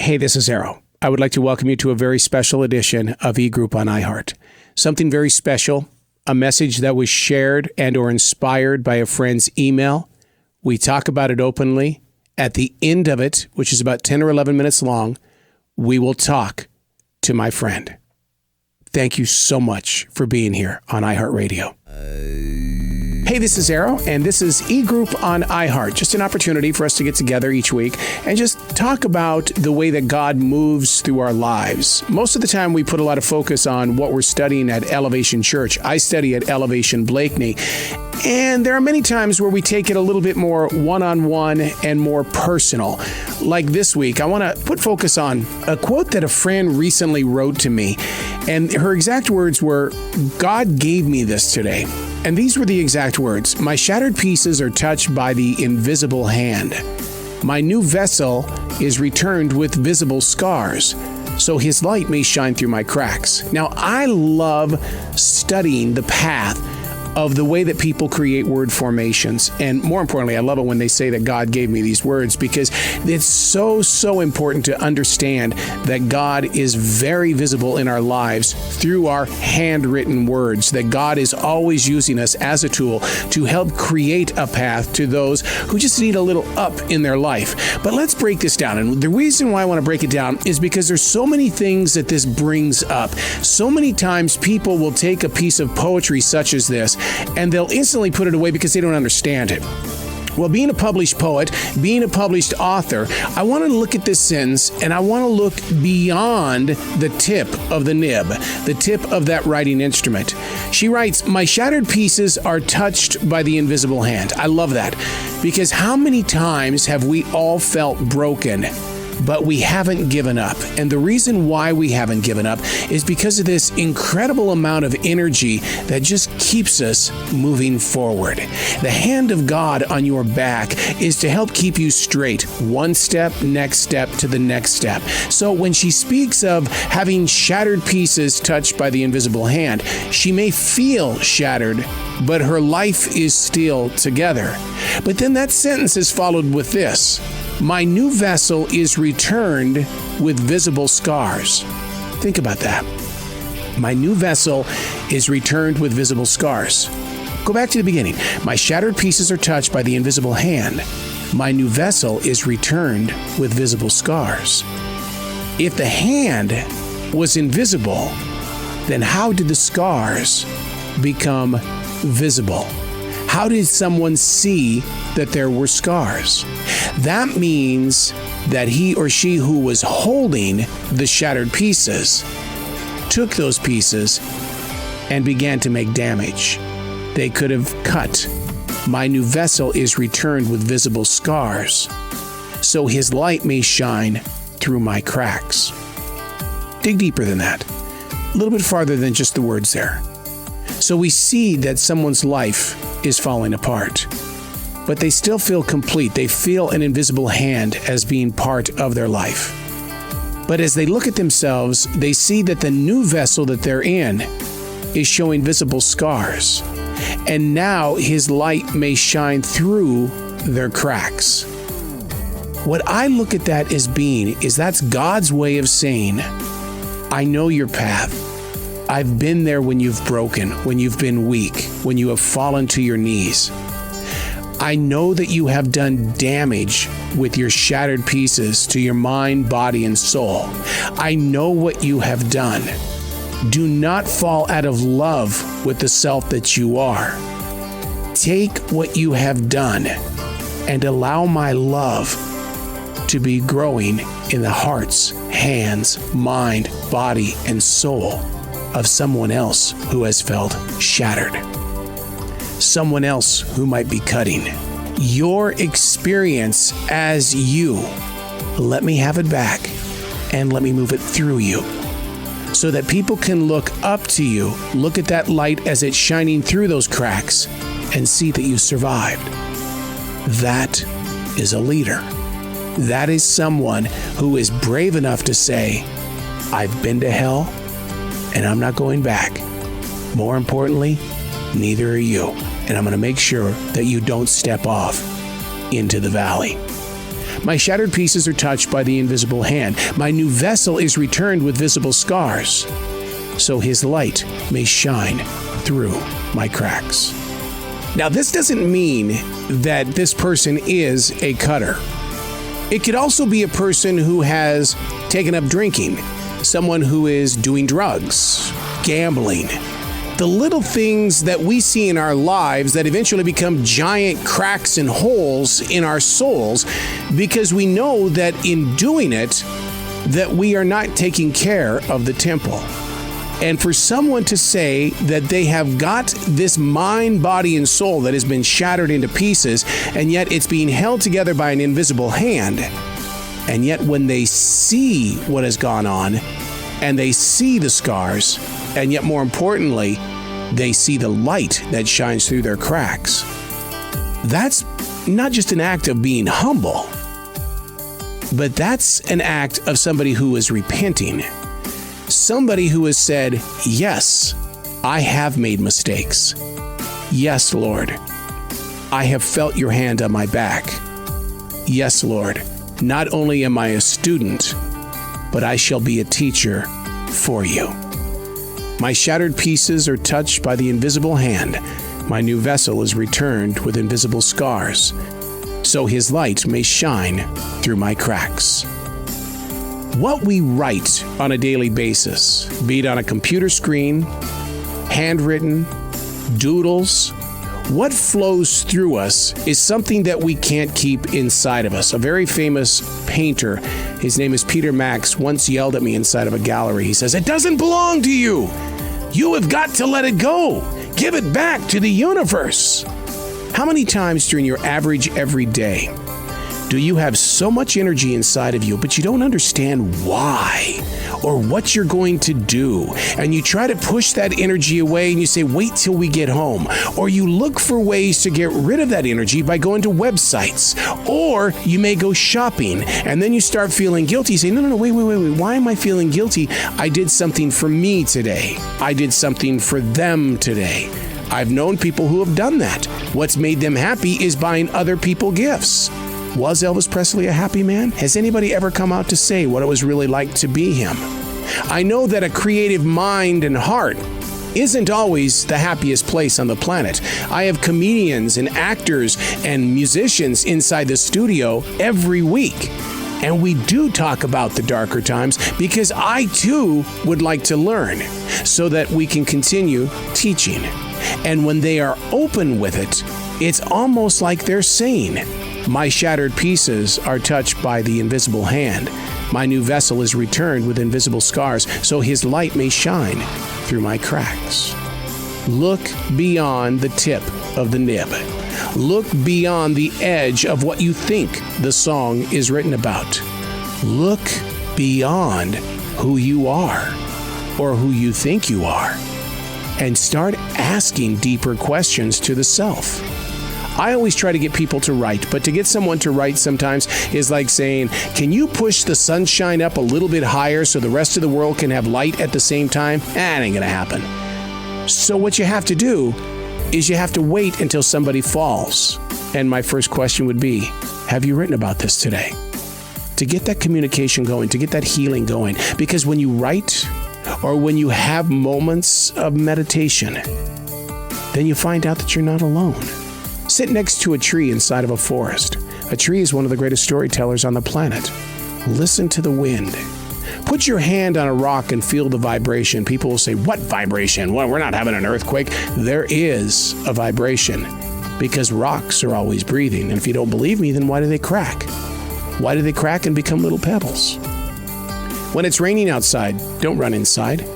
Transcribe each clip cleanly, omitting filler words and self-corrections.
Hey, this is Arrow. I would like to welcome you to a very special edition of eGroup on iHeart. Something very special, a message that was shared and or inspired by a friend's email. We talk about it openly. At the end of it, which is about 10 or 11 minutes long, we will talk to my friend. Thank you so much for being here on iHeartRadio. Hey, this is Arrow, and this is eGroup on iHeart. Just an opportunity for us to get together each week and just talk about the way that God moves through our lives. Most of the time, we put a lot of focus on what we're studying at Elevation Church. I study at Elevation Blakeney. And there are many times where we take it a little bit more one-on-one and more personal. Like this week, I want to put focus on a quote that a friend recently wrote to me. And her exact words were, "God gave me this today." And these were the exact words. "My shattered pieces are touched by the invisible hand. My new vessel is returned with visible scars, so his light may shine through my cracks." Now, I love studying the path of the way that people create word formations. And more importantly, I love it when they say that God gave me these words, because it's so important to understand that God is very visible in our lives through our handwritten words, that God is always using us as a tool to help create a path to those who just need a little up in their life. But let's break this down. And the reason why I want to break it down is because there's so many things that this brings up. So many times people will take a piece of poetry such as this, and they'll instantly put it away because they don't understand it. Well, being a published poet, being a published author, I want to look at this sentence and I want to look beyond the tip of the nib, the tip of that writing instrument. She writes, "My shattered pieces are touched by the invisible hand." I love that, because how many times have we all felt broken, but we haven't given up? And the reason why we haven't given up is because of this incredible amount of energy that just keeps us moving forward. The hand of God on your back is to help keep you straight, one step, next step to the next step. So when she speaks of having shattered pieces touched by the invisible hand, she may feel shattered, but her life is still together. But then that sentence is followed with this: "My new vessel is returned with visible scars." Think about that. My new vessel is returned with visible scars. Go back to the beginning. My shattered pieces are touched by the invisible hand. My new vessel is returned with visible scars. If the hand was invisible, then how did the scars become visible? How did someone see that there were scars? That means that he or she who was holding the shattered pieces took those pieces and began to make damage. They could have cut. My new vessel is returned with visible scars, so his light may shine through my cracks. Dig deeper than that. A little bit farther than just the words there. So we see that someone's life is falling apart, but they still feel complete. They feel an invisible hand as being part of their life. But as they look at themselves, they see that the new vessel that they're in is showing visible scars. And now his light may shine through their cracks. What I look at that as being is that's God's way of saying, I know your path. I've been there when you've broken, when you've been weak, when you have fallen to your knees. I know that you have done damage with your shattered pieces to your mind, body, and soul. I know what you have done. Do not fall out of love with the self that you are. Take what you have done and allow my love to be growing in the hearts, hands, mind, body, and soul of someone else who has felt shattered. Someone else who might be cutting. Your experience as you, let me have it back and let me move it through you so that people can look up to you, look at that light as it's shining through those cracks and see that you survived. That is a leader. That is someone who is brave enough to say, I've been to hell and I'm not going back. More importantly, neither are you. And I'm going to make sure that you don't step off into the valley. My shattered pieces are touched by the invisible hand. My new vessel is returned with visible scars, so his light may shine through my cracks. Now, this doesn't mean that this person is a cutter. It could also be a person who has taken up drinking, someone who is doing drugs, gambling, the little things that we see in our lives that eventually become giant cracks and holes in our souls because we know that in doing it, that we are not taking care of the temple. And for someone to say that they have got this mind, body, and soul that has been shattered into pieces, and yet it's being held together by an invisible hand, and yet when they see what has gone on, and they see the scars, and yet more importantly, they see the light that shines through their cracks, that's not just an act of being humble, but that's an act of somebody who is repenting. Somebody who has said, yes, I have made mistakes. Yes, Lord, I have felt your hand on my back. Yes, Lord, not only am I a student, but I shall be a teacher for you. My shattered pieces are touched by the invisible hand. My new vessel is returned with invisible scars, so his light may shine through my cracks. What we write on a daily basis, be it on a computer screen, handwritten, doodles, what flows through us is something that we can't keep inside of us. A very famous painter, his name is Peter Max, once yelled at me inside of a gallery. He says, "It doesn't belong to you. You have got to let it go. Give it back to the universe." How many times during your average everyday do you have so much energy inside of you, but you don't understand why or what you're going to do? And you try to push that energy away and you say, wait till we get home. Or you look for ways to get rid of that energy by going to websites. Or you may go shopping and then you start feeling guilty. You say, no, wait. Why am I feeling guilty? I did something for me today. I did something for them today. I've known people who have done that. What's made them happy is buying other people gifts. Was Elvis Presley a happy man? Has anybody ever come out to say what it was really like to be him? I know that a creative mind and heart isn't always the happiest place on the planet. I have comedians and actors and musicians inside the studio every week. And we do talk about the darker times because I too would like to learn so that we can continue teaching. And when they are open with it, it's almost like they're saying, my shattered pieces are touched by the invisible hand. My new vessel is returned with invisible scars, so his light may shine through my cracks. Look beyond the tip of the nib. Look beyond the edge of what you think the song is written about. Look beyond who you are or who you think you are, and start asking deeper questions to the self. I always try to get people to write, but to get someone to write sometimes is like saying, can you push the sunshine up a little bit higher so the rest of the world can have light at the same time? That ain't gonna happen. So what you have to do is you have to wait until somebody falls. And my first question would be, have you written about this today? To get that communication going, to get that healing going. Because when you write or when you have moments of meditation, then you find out that you're not alone. Sit next to a tree inside of a forest. A tree is one of the greatest storytellers on the planet. Listen to the wind. Put your hand on a rock and feel the vibration. People will say, what vibration? Well, we're not having an earthquake. There is a vibration because rocks are always breathing. And if you don't believe me, then why do they crack? Why do they crack and become little pebbles? When it's raining outside, don't run inside.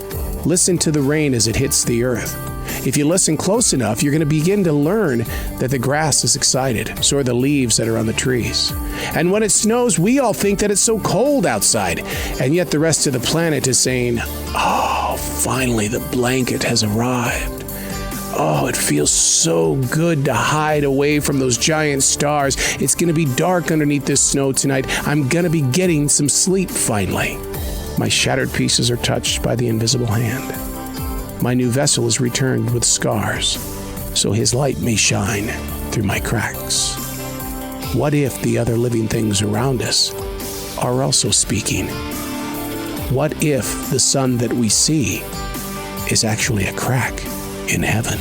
Listen to the rain as it hits the earth. If you listen close enough, you're going to begin to learn that the grass is excited, so are the leaves that are on the trees. And when it snows, we all think that it's so cold outside, and yet the rest of the planet is saying, oh, finally the blanket has arrived. Oh, it feels so good to hide away from those giant stars. It's going to be dark underneath this snow tonight. I'm going to be getting some sleep finally. My shattered pieces are touched by the invisible hand. My new vessel is returned with scars, so his light may shine through my cracks. What if the other living things around us are also speaking? What if the sun that we see is actually a crack in heaven?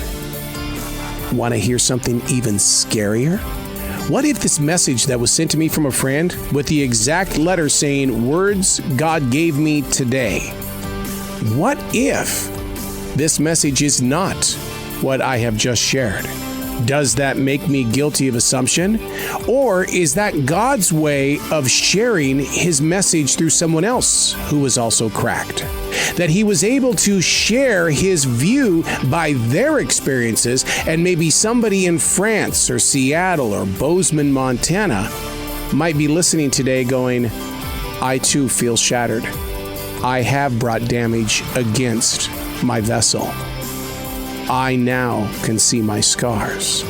Want to hear something even scarier? What if this message that was sent to me from a friend with the exact letter saying, "Words God gave me today"? What if this message is not what I have just shared? Does that make me guilty of assumption? Or is that God's way of sharing his message through someone else who was also cracked? That he was able to share his view by their experiences, and maybe somebody in France or Seattle or Bozeman, Montana might be listening today going, "I too feel shattered. I have brought damage against my vessel. I now can see my scars."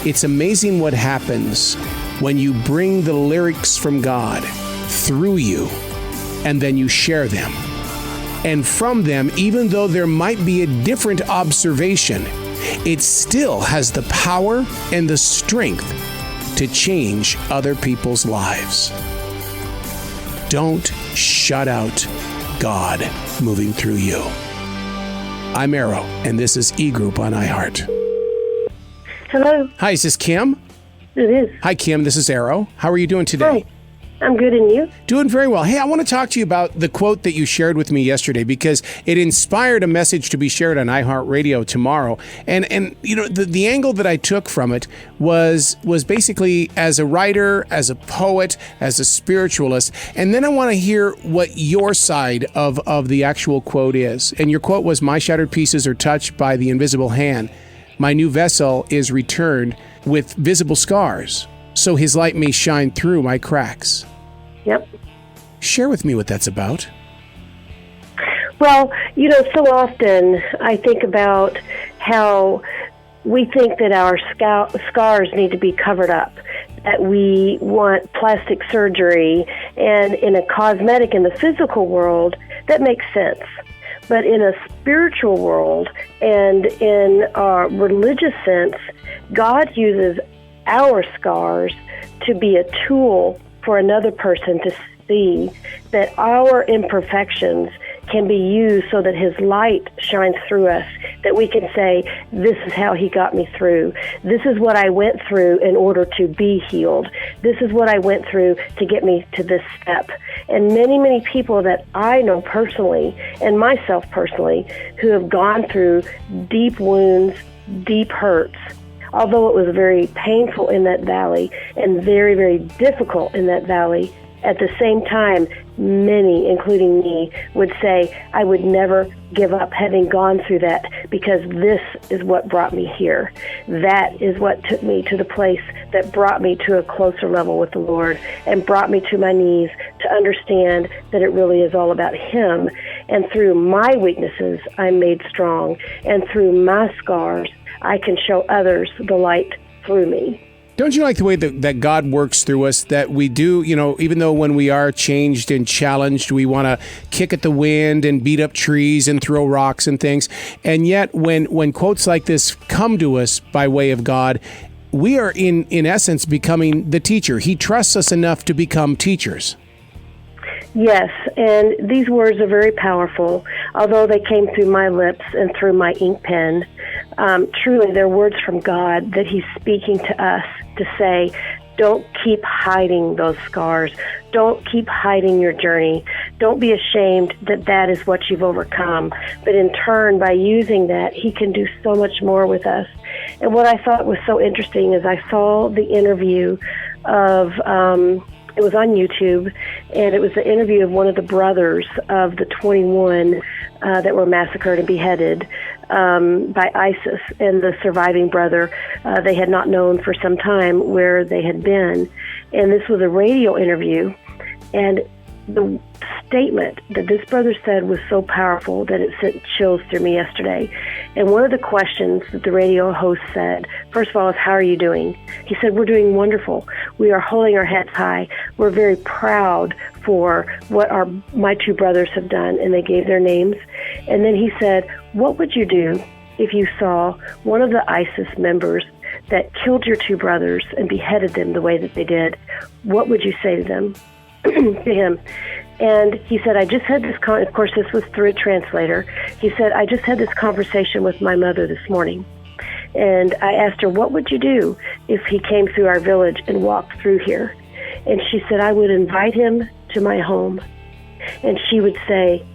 It's amazing what happens when you bring the lyrics from God through you and then you share them. And from them, even though there might be a different observation, it still has the power and the strength to change other people's lives. Don't shut out God moving through you. I'm Arrow, and this is E-Group on iHeart. Hello. Hi, is this Kim? It is. Hi, Kim. This is Arrow. How are you doing today? Hi. I'm good, and you? Doing very well. Hey, I want to talk to you about the quote that you shared with me yesterday, because it inspired a message to be shared on iHeart Radio tomorrow. And you know, the angle that I took from it was basically as a writer, as a poet, as a spiritualist. And then I want to hear what your side of the actual quote is. And your quote was, "My shattered pieces are touched by the invisible hand. My new vessel is returned with visible scars, so his light may shine through my cracks." Yep. Share with me what that's about. Well, you know, so often I think about how we think that our scars need to be covered up, that we want plastic surgery, and in a cosmetic, in the physical world, that makes sense. But in a spiritual world and in a religious sense, God uses our scars to be a tool for another person to see that our imperfections can be used so that his light shines through us, that we can say, "This is how he got me through. This is what I went through in order to be healed. This is what I went through to get me to this step." And many, many people that I know personally, and myself personally, who have gone through deep wounds, deep hurts, although it was very painful in that valley and very, very difficult in that valley, at the same time, many, including me, would say, "I would never give up having gone through that, because this is what brought me here. That is what took me to the place that brought me to a closer level with the Lord and brought me to my knees to understand that it really is all about him. And through my weaknesses, I'm made strong. And through my scars, I can show others the light through me." Don't you like the way that God works through us, that we do, you know, even though when we are changed and challenged, we want to kick at the wind and beat up trees and throw rocks and things. And yet when quotes like this come to us by way of God, we are in essence becoming the teacher. He trusts us enough to become teachers. Yes, and these words are very powerful, although they came through my lips and through my ink pen. Truly, they're words from God that he's speaking to us to say, don't keep hiding those scars. Don't keep hiding your journey. Don't be ashamed that that is what you've overcome. But in turn, by using that, he can do so much more with us. And what I thought was so interesting is I saw the interview of, it was on YouTube, and it was the interview of one of the brothers of the 21 that were massacred and beheaded by ISIS, and the surviving brother they had not known for some time where they had been. And this was a radio interview, and the statement that this brother said was so powerful that it sent chills through me yesterday. And one of the questions that the radio host said, first of all, is, "How are you doing?" He said, "We're doing wonderful. We are holding our heads high. We're very proud for what my two brothers have done." And they gave their names. And then he said, "What would you do if you saw one of the ISIS members that killed your two brothers and beheaded them the way that they did, what would you say to them, to him? And he said, I just had this, of course, this was through a translator. He said, I just had this conversation with my mother this morning. And I asked her, what would you do if he came through our village and walked through here? And she said, I would invite him to my home. And she said,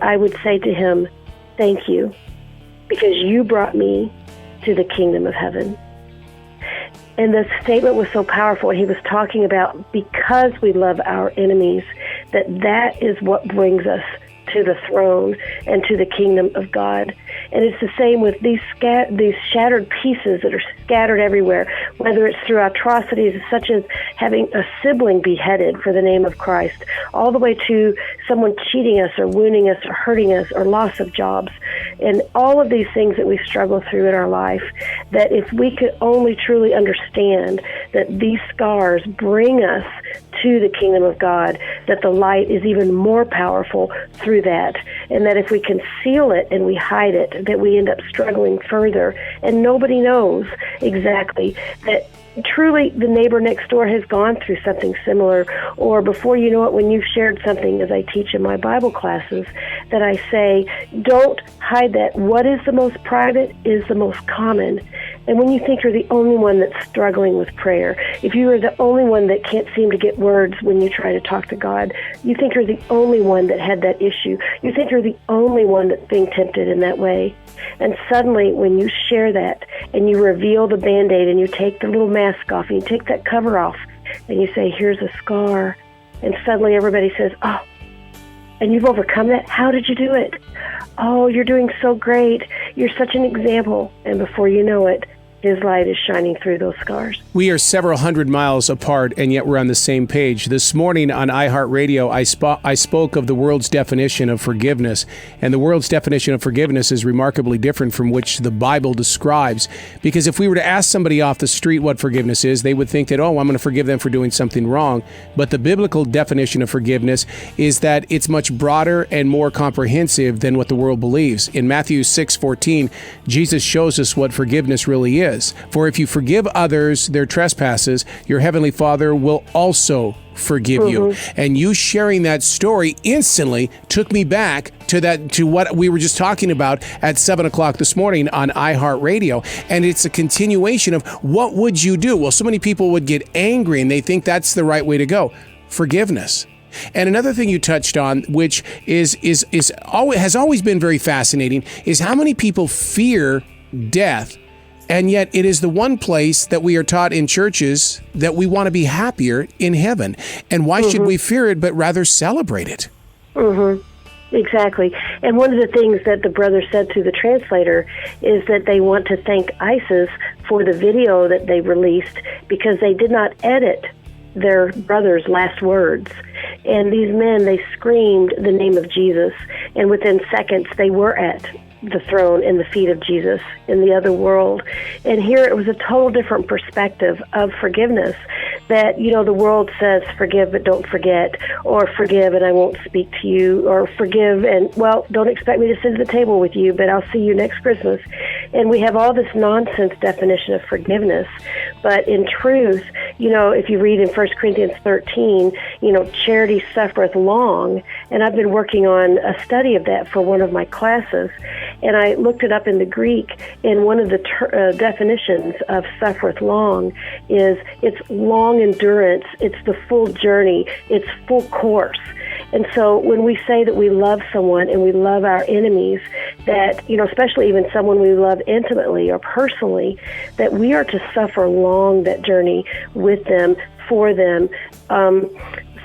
I would say to him, thank you, because you brought me to the kingdom of heaven. And the statement was so powerful. He was talking about, because we love our enemies, that is what brings us to the throne and to the kingdom of God. And it's the same with these shattered pieces that are scattered everywhere, whether it's through atrocities such as having a sibling beheaded for the name of Christ, all the way to someone cheating us or wounding us or hurting us or loss of jobs, and all of these things that we struggle through in our life, that if we could only truly understand that these scars bring us to the kingdom of God, that the light is even more powerful through that, and that if we conceal it and we hide it, that we end up struggling further, and nobody knows exactly that truly the neighbor next door has gone through something similar, or before you know it, when you've shared something, as I teach in my Bible classes, that I say, don't hide that. What is the most private is the most common. And when you think you're the only one that's struggling with prayer, if you are the only one that can't seem to get words when you try to talk to God, you think you're the only one that had that issue. You think you're the only one that's being tempted in that way. And suddenly, when you share that and you reveal the Band-Aid and you take the little mask off and you take that cover off and you say, here's a scar, and suddenly everybody says, oh, and you've overcome that? How did you do it? Oh, you're doing so great. You're such an example. And before you know it, His light is shining through those scars. We are several hundred miles apart, and yet we're on the same page. This morning on iHeart Radio, I spoke of the world's definition of forgiveness, and the world's definition of forgiveness is remarkably different from which the Bible describes. Because if we were to ask somebody off the street what forgiveness is, they would think that, oh, I'm going to forgive them for doing something wrong. But the biblical definition of forgiveness is that it's much broader and more comprehensive than what the world believes. In Matthew 6:14, Jesus shows us what forgiveness really is. For if you forgive others their trespasses, your heavenly Father will also forgive you. And you sharing that story instantly took me back to what we were just talking about at 7 o'clock this morning on iHeart Radio. And it's a continuation of what would you do? Well, so many people would get angry and they think that's the right way to go. Forgiveness. And another thing you touched on, which has always been very fascinating, is how many people fear death. And yet it is the one place that we are taught in churches that we want to be happier in heaven. And why should we fear it, but rather celebrate it? Exactly. And one of the things that the brother said through the translator is that they want to thank ISIS for the video that they released because they did not edit their brother's last words. And these men, they screamed the name of Jesus, and within seconds they were at the throne and the feet of Jesus in the other world. And here it was a total different perspective of forgiveness, that, you know, the world says forgive but don't forget, or forgive and I won't speak to you, or forgive and, well, don't expect me to sit at the table with you, but I'll see you next Christmas. And we have all this nonsense definition of forgiveness. But in truth, you know, if you read in 1 Corinthians 13, you know, charity suffereth long. And I've been working on a study of that for one of my classes. And I looked it up in the Greek, and one of the definitions of suffereth long is it's long endurance, it's the full journey, it's full course. And so when we say that we love someone and we love our enemies, that, you know, especially even someone we love intimately or personally, that we are to suffer long that journey with them, for them,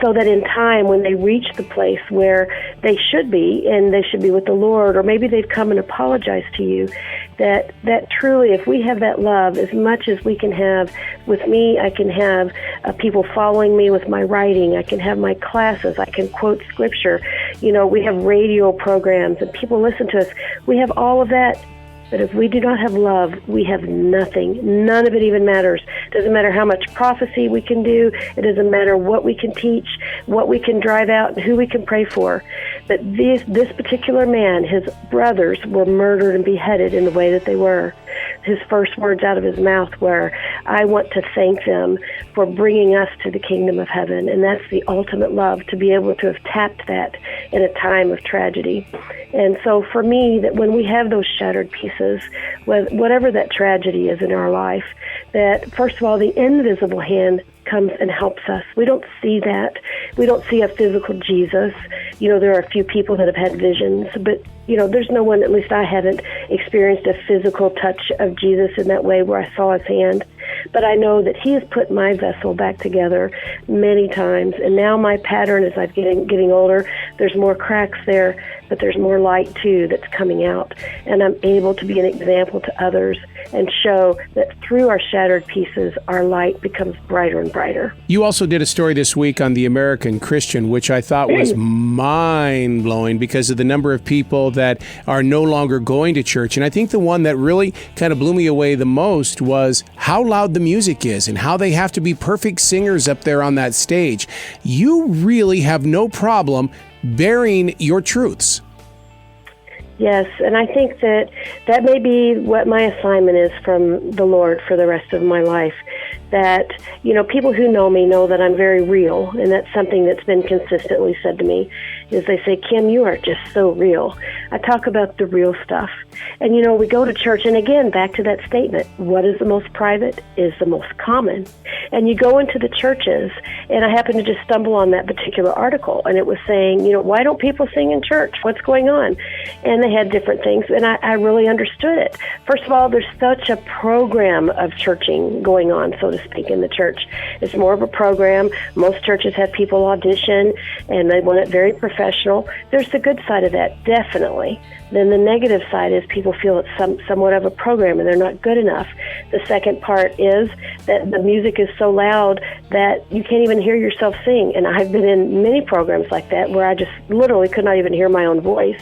so that in time, when they reach the place where they should be, and they should be with the Lord, or maybe they've come and apologized to you, that truly, if we have that love, as much as we can have with me, I can have people following me with my writing, I can have my classes, I can quote scripture, you know, we have radio programs, and people listen to us. We have all of that. But if we do not have love, we have nothing. None of it even matters. It doesn't matter how much prophecy we can do. It doesn't matter what we can teach, what we can drive out, and who we can pray for. But this particular man, his brothers were murdered and beheaded in the way that they were. his first words out of his mouth were, I want to thank them for bringing us to the kingdom of heaven. And that's the ultimate love, to be able to have tapped that in a time of tragedy. And so for me, that when we have those shattered pieces, whatever that tragedy is in our life, that first of all, the invisible hand comes and helps us. We don't see that. We don't see a physical Jesus. There are a few people that have had visions, but, there's no one, at least I haven't experienced a physical touch of Jesus in that way where I saw his hand. But I know that he has put my vessel back together many times. And now my pattern, as I'm getting older, there's more cracks there, but there's more light, too, that's coming out. And I'm able to be an example to others and show that through our shattered pieces, our light becomes brighter and brighter. You also did a story this week on the American Christian, which I thought was mind-blowing because of the number of people that are no longer going to church. And I think the one that really kind of blew me away the most was how loud the music is and how they have to be perfect singers up there on that stage. You really have no problem bearing your truths. Yes, and I think that may be what my assignment is from the Lord for the rest of my life. That, people who know me know that I'm very real, and that's something that's been consistently said to me, is they say, Kim, you are just so real. I talk about the real stuff. And, we go to church, and again, back to that statement, what is the most private is the most common. And you go into the churches, and I happened to just stumble on that particular article, and it was saying, why don't people sing in church? What's going on? And they had different things, and I really understood it. First of all, there's such a program of churching going on, so to speak, in the church. It's more of a program. Most churches have people audition, and they want it very professional. There's the good side of that, definitely. Then the negative side is people feel it's somewhat of a program and they're not good enough. The second part is that the music is so loud that you can't even hear yourself sing. And I've been in many programs like that where I just literally could not even hear my own voice.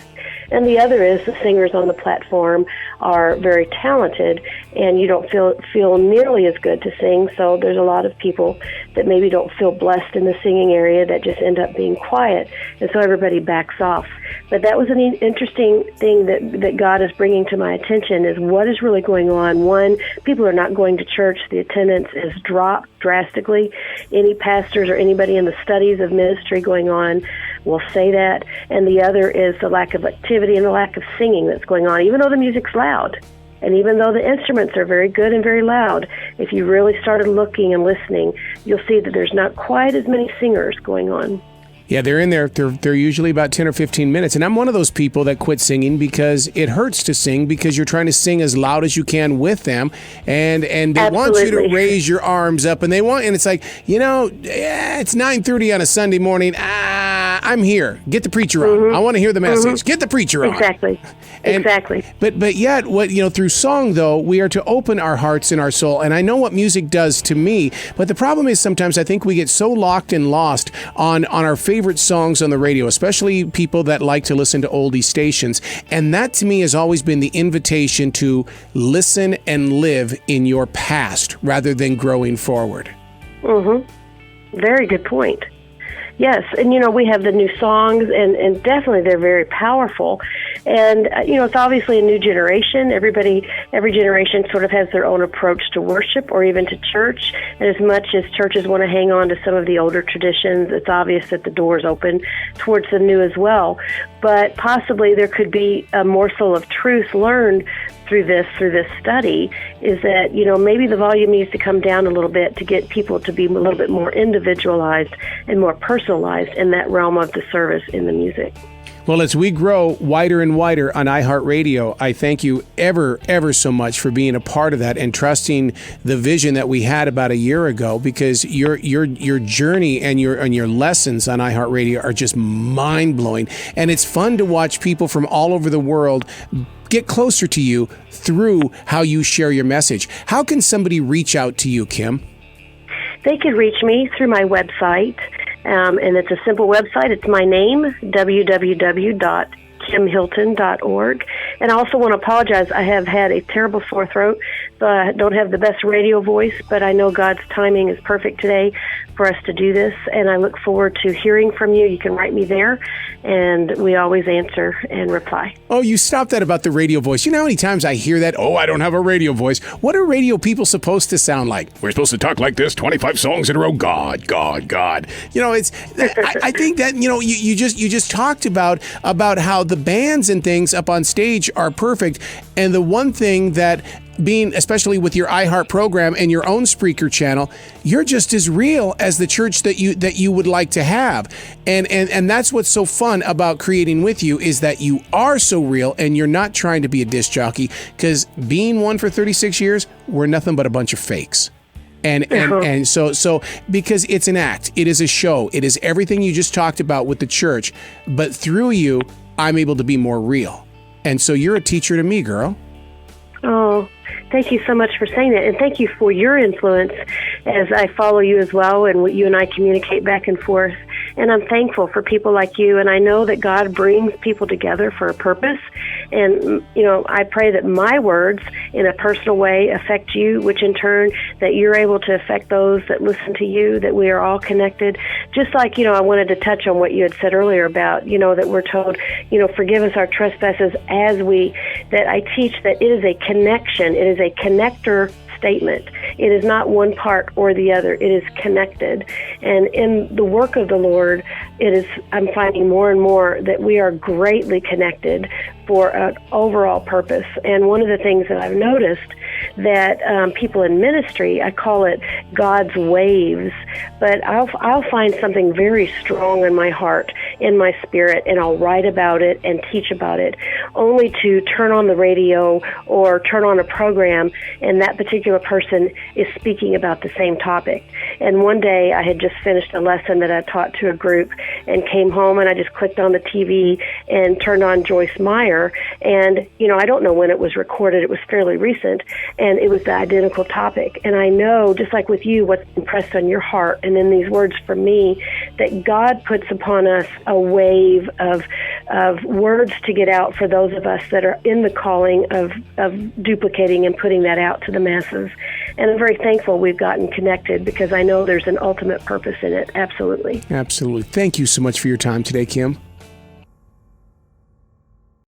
And the other is the singers on the platform are very talented, and you don't feel nearly as good to sing. So there's a lot of people that maybe don't feel blessed in the singing area that just end up being quiet, and so everybody backs off. But that was an interesting thing that God is bringing to my attention, is what is really going on. One, people are not going to church. The attendance has dropped drastically. Any pastors or anybody in the studies of ministry going on will say that. And the other is the lack of activity and the lack of singing that's going on, even though the music's loud. And even though the instruments are very good and very loud, if you really started looking and listening, you'll see that there's not quite as many singers going on. Yeah, they're in there. They're usually about 10 or 15 minutes. And I'm one of those people that quit singing because it hurts to sing because you're trying to sing as loud as you can with them. And they Absolutely. Want you to raise your arms up. And it's like, it's 9:30 on a Sunday morning. I'm here. Get the preacher on. Mm-hmm. I want to hear the message. Mm-hmm. Get the preacher on. Exactly. Exactly. But yet, through song, though, we are to open our hearts and our soul. And I know what music does to me. But the problem is sometimes I think we get so locked and lost on our favorite songs on the radio, especially people that like to listen to oldie stations. And that to me has always been the invitation to listen and live in your past rather than growing forward. Mm-hmm. Very good point. Yes, and we have the new songs, and definitely they're very powerful. And it's obviously a new generation. Every generation sort of has their own approach to worship or even to church. And as much as churches want to hang on to some of the older traditions, it's obvious that the door is open towards the new as well. But possibly there could be a morsel of truth learned through this study, is that, maybe the volume needs to come down a little bit to get people to be a little bit more individualized and more personalized in that realm of the service in the music. Well, as we grow wider and wider on iHeartRadio, I thank you ever so much for being a part of that and trusting the vision that we had about a year ago, because your journey and your lessons on iHeartRadio are just mind-blowing. And it's fun to watch people from all over the world get closer to you through how you share your message. How can somebody reach out to you, Kim? They could reach me through my website, and it's a simple website. It's my name, www.kimhilton.org. And I also want to apologize. I have had a terrible sore throat, so I don't have the best radio voice, but I know God's timing is perfect today for us to do this, and I look forward to hearing from you. You can write me there, and we always answer and reply. Oh, you stopped that about the radio voice. You know how many times I hear that? Oh, I don't have a radio voice. What are radio people supposed to sound like? We're supposed to talk like this, 25 songs in a row. God, God, God. You know, it's. I think that you just talked about how the bands and things up on stage are perfect, and the one thing that, being especially with your iHeart program and your own Spreaker channel, you're just as real as the church that you would like to have, and that's what's so fun about creating with you, is that you are so real and you're not trying to be a disc jockey, because being one for 36 years, we're nothing but a bunch of fakes. And so because it's an act, it is a show, it is everything you just talked about with the church, but through you, I'm able to be more real. And so you're a teacher to me, girl. Oh, thank you so much for saying that. And thank you for your influence as I follow you as well, and you and I communicate back and forth. And I'm thankful for people like you, and I know that God brings people together for a purpose. And, I pray that my words in a personal way affect you, which in turn that you're able to affect those that listen to you, that we are all connected. Just like, I wanted to touch on what you had said earlier about, that we're told, forgive us our trespasses that I teach that it is a connection. It is a connector statement. It is not one part or the other. It is connected. And in the work of the Lord, I'm finding more and more that we are greatly connected for an overall purpose. And one of the things that I've noticed that people in ministry, I call it God's waves, but I'll find something very strong in my heart, in my spirit, and I'll write about it and teach about it, only to turn on the radio or turn on a program, and that particular person is speaking about the same topic. And one day I had just finished a lesson that I taught to a group and came home, and I just clicked on the TV and turned on Joyce Meyer, and I don't know when it was recorded. It was fairly recent, and it was the identical topic. And I know, just like with you, what's impressed on your heart and in these words from me, that God puts upon us a wave of words to get out for those of us that are in the calling of duplicating and putting that out to the masses. And I'm very thankful we've gotten connected, because I know there's an ultimate purpose in it. Absolutely. Absolutely. Thank you so much for your time today, Kim.